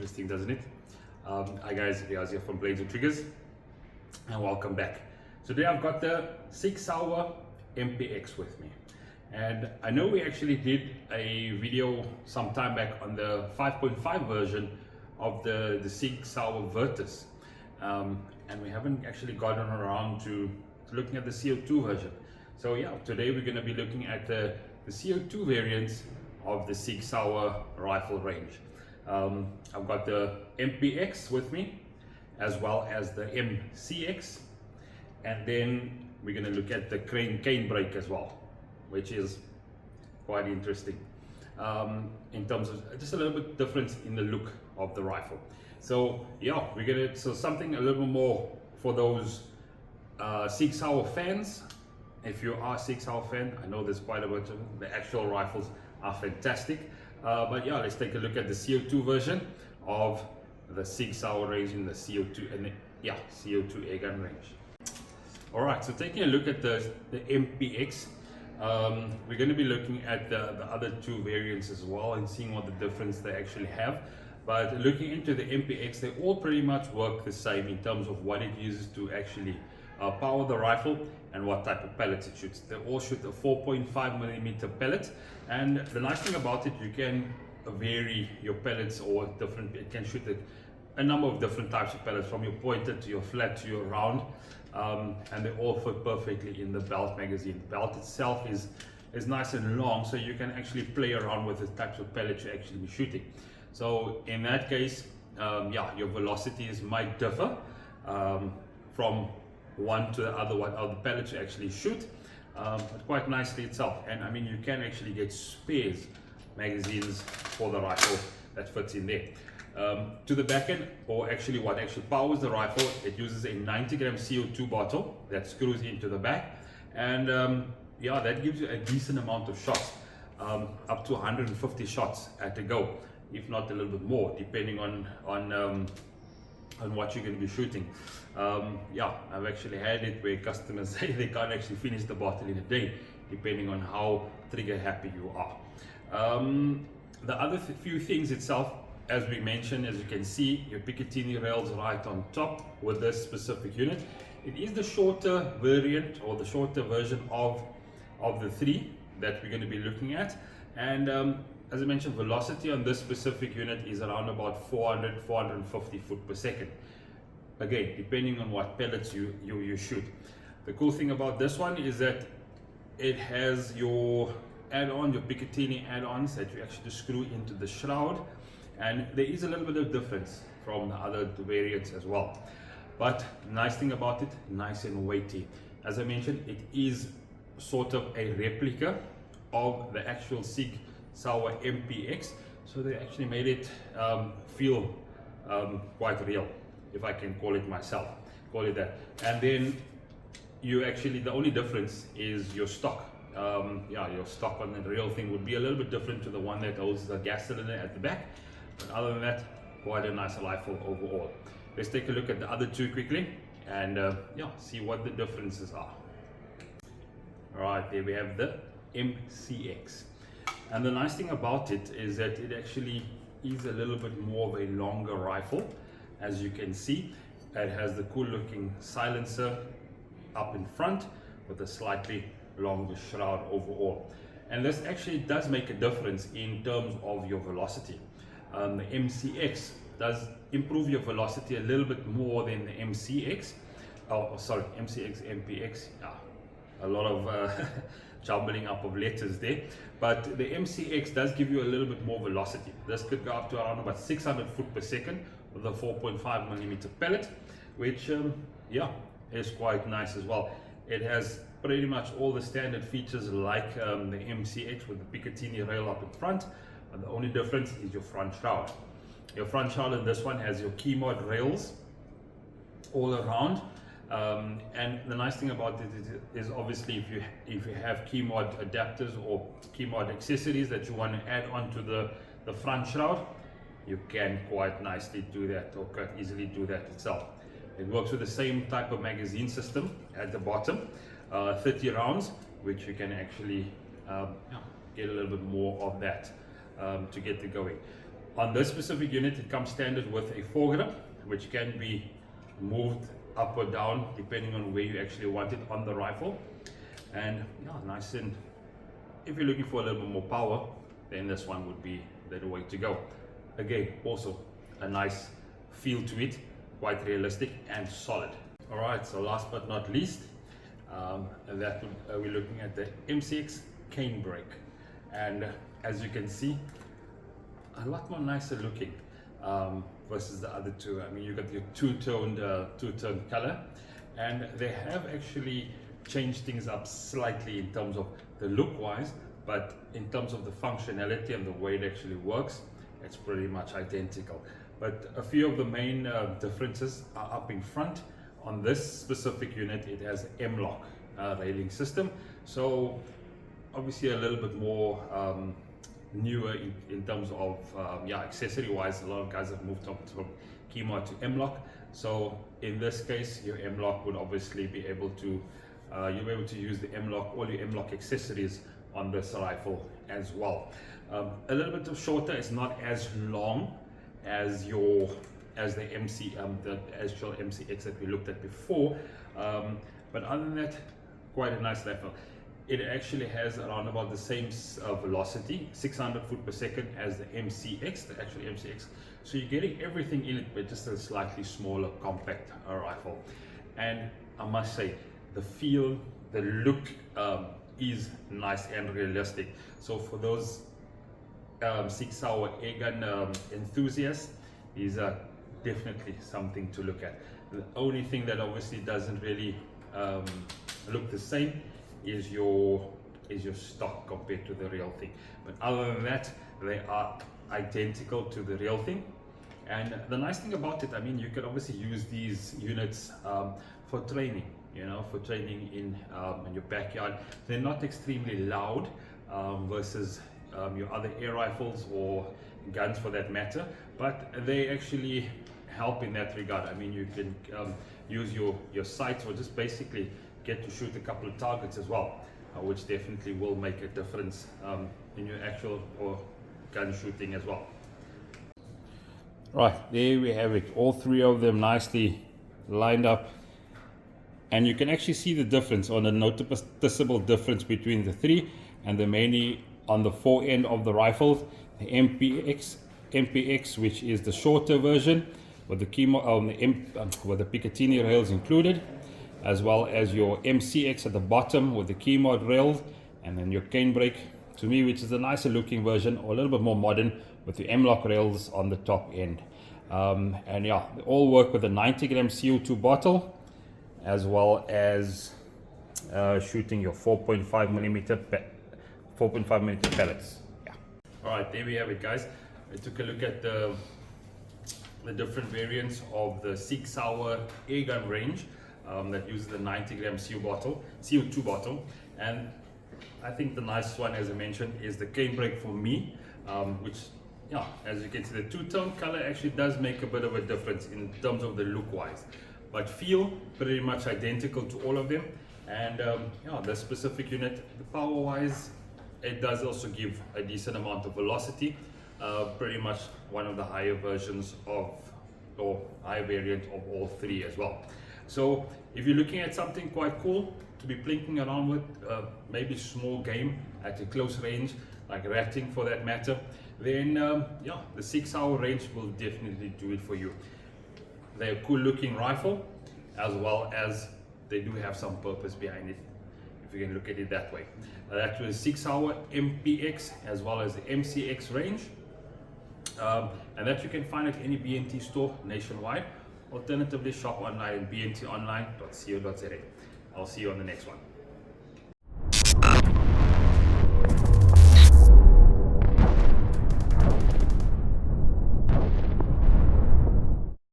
interesting, doesn't it? Hi guys, Riyaz here from Blades and Triggers, and welcome back. Today I've got the Sig Sauer MPX with me, and I know we actually did a video some time back on the 5.5 version of the Sig Sauer Virtus, and we haven't actually gotten around to looking at the CO2 version. So yeah, today we're going to be looking at the CO2 variants of the Sig Sauer rifle range. I've got the MPX with me, as well as the MCX, and then we're going to look at the Canebrake as well, which is quite interesting in terms of just a little bit difference in the look of the rifle. So yeah, we're gonna something a little more for those Sig Sauer fans. If you are a Sig Sauer fan, I know there's quite a bit of the actual rifles are fantastic, but yeah, let's take a look at the CO2 version of the Sig Sauer range in the CO2 and CO2 airgun range. All right, so taking a look at the MPX, we're going to be looking at the other two variants as well and seeing what the difference they actually have. But looking into the MPX, they all pretty much work the same in terms of what it uses to actually power the rifle and what type of pellets it shoots. They all shoot a 4.5mm pellet, and the nice thing about it, you can vary your pellets or different. It can shoot a number of different types of pellets, from your pointed to your flat to your round, and they all fit perfectly in the belt magazine. The belt itself is nice and long, so you can actually play around with the types of pellets you actually be shooting. So in that case, your velocities might differ from one to the other, what other pellets you actually shoot, but quite nicely itself. And I mean, you can actually get spares magazines for the rifle that fits in there. To the back end, or actually what actually powers the rifle, it uses a 90-gram CO2 bottle that screws into the back, and that gives you a decent amount of shots, up to 150 shots at a go, if not a little bit more, depending on what you're going to be shooting. I've actually had it where customers say they can't actually finish the bottle in a day, depending on how trigger happy you are. The other few things itself, as we mentioned, as you can see, your Picatinny rails right on top with this specific unit. It is the shorter variant, or the shorter version of the three that we're going to be looking at, and as I mentioned, velocity on this specific unit is around about 400-450 foot per second. Again, depending on what pellets you shoot. The cool thing about this one is that it has your add-on, your Picatinny add-ons that you actually screw into the shroud, and there is a little bit of difference from the other variants as well. But nice thing about it, nice and weighty. As I mentioned, it is sort of a replica of the actual Sig Sauer MPX, so they actually made it feel quite real, if I can call it that. And then you actually, the only difference is your stock. Your stock on the real thing would be a little bit different to the one that holds the gas cylinder at the back, but other than that, quite a nice rifle overall. Let's take a look at the other two quickly and see what the differences are. All right, there we have the MCX. And the nice thing about it is that it actually is a little bit more of a longer rifle. As you can see, it has the cool looking silencer up in front with a slightly longer shroud overall. And this actually does make a difference in terms of your velocity. The MCX does improve your velocity a little bit more than the MCX. MCX, MPX. A lot of jumbling up of letters there, but the MCX does give you a little bit more velocity. This could go up to around about 600 foot per second with a 4.5mm pellet, which is quite nice as well. It has pretty much all the standard features like the MCX with the Picatinny rail up in front, but the only difference is your front shroud. Your front shroud in this one has your key mod rails all around. And the nice thing about it is obviously if you have key mod adapters or key mod accessories that you want to add onto the front shroud, you can quite nicely do that, or quite easily do that itself. It works with the same type of magazine system at the bottom, 30 rounds, which you can actually get a little bit more of that to get it going. On this specific unit, it comes standard with a foregrip, which can be moved up or down depending on where you actually want it on the rifle. And yeah, nice, and if you're looking for a little bit more power, then this one would be the way to go. Again, also a nice feel to it, quite realistic and solid. All right, so last but not least, we're looking at the MPX Canebrake, and as you can see, a lot more nicer looking versus the other two. I mean, you got your two-tone color, and they have actually changed things up slightly in terms of the look wise, but in terms of the functionality and the way it actually works, it's pretty much identical. But a few of the main differences are up in front. On this specific unit, it has M-LOK railing system, so obviously a little bit more newer in terms of accessory wise. A lot of guys have moved on from Keymo to M-LOK, so in this case your M-LOK would obviously be able to you'll be able to use the M-LOK, all your M-LOK accessories on this rifle as well. A little bit shorter, it's not as long as the actual MPX that we looked at before, but other than that, quite a nice rifle. It actually has around about the same velocity, 600 foot per second, as the MPX, the actual MPX. So you're getting everything in it, but just a slightly smaller, compact rifle. And I must say, the feel, the look is nice and realistic. So for those Sig Sauer Airgun enthusiasts, these are definitely something to look at. The only thing that obviously doesn't really look the same is your stock compared to the real thing, but other than that, they are identical to the real thing. And the nice thing about it, I mean, you can obviously use these units for training, for training in your backyard. They're not extremely loud versus your other air rifles or guns for that matter, but they actually help in that regard. I mean, you can use your sights or just basically get to shoot a couple of targets as well, which definitely will make a difference in your actual or gun shooting as well. Right, there we have it, all three of them nicely lined up, and you can actually see the difference, or the noticeable difference between the three, and the mainly on the fore end of the rifles, the MPX, which is the shorter version with the Keymo, with the Picatinny rails included, as well as your MPX at the bottom with the Keymo rails, and then your Canebrake, to me, which is the nicer looking version, or a little bit more modern, with the M-LOK rails on the top end. And yeah, they all work with a 90 gram CO2 bottle, as well as shooting your 4.5 millimeter pellets. Yeah. All right, there we have it, guys. I took a look at the different variants of the Sig Sauer Airgun range that uses the 90 gram CO2 bottle, and I think the nice one, as I mentioned, is the Canebrake for me, which, yeah, as you can see, the two-tone color actually does make a bit of a difference in terms of the look wise, but feel pretty much identical to all of them. And yeah, the specific unit, the power wise, it does also give a decent amount of velocity, pretty much one of the higher versions of, or higher variant of all three as well. So if you're looking at something quite cool to be plinking around with, maybe small game at a close range, like ratting for that matter, then yeah, the Sig Sauer range will definitely do it for you. They're a cool looking rifle, as well as they do have some purpose behind it, if you can look at it that way. That was Sig Sauer MPX, as well as the MPX range, and that you can find at any BNT store nationwide. Alternatively, shop online at bntonline.co.za. I'll see you on the next one.